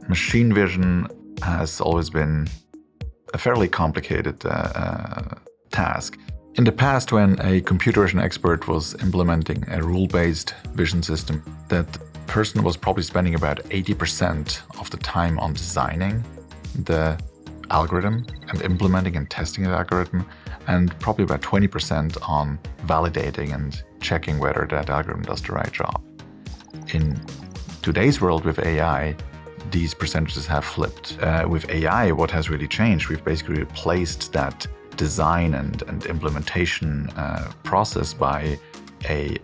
Machine vision has always been a fairly complicated task. In the past, when a computer vision expert was implementing a rule-based vision system, that person was probably spending about 80% of the time on designing the algorithm and implementing and testing the algorithm, and probably about 20% on validating and checking whether that algorithm does the right job. In today's world with AI, these percentages have flipped. With AI, what has really changed, we've basically replaced that design and implementation process by a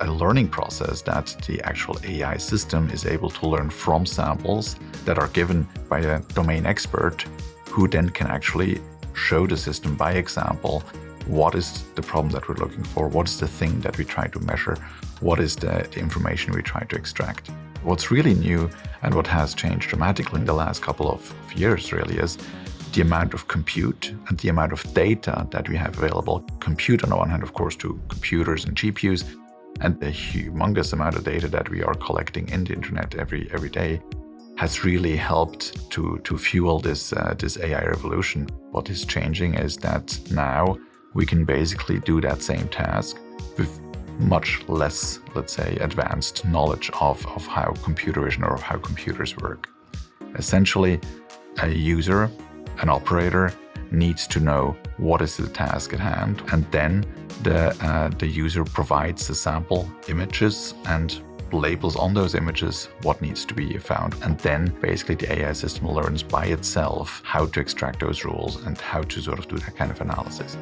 learning process that the actual AI system is able to learn from samples that are given by a domain expert, who then can actually show the system by example what is the problem that we're looking for, what is the thing that we try to measure, what is the information we try to extract. What's really new and what has changed dramatically in the last couple of years really is the amount of compute and the amount of data that we have available. Compute on the one hand, of course, to computers and GPUs, and the humongous amount of data that we are collecting in the internet every day has really helped to fuel this AI revolution. What is changing is that now we can basically do that same task with much less, let's say, advanced knowledge of how computer vision or how computers work. Essentially, a user, an operator, needs to know what is the task at hand, and then the user provides the sample images and labels on those images what needs to be found. And then basically the AI system learns by itself how to extract those rules and how to sort of do that kind of analysis.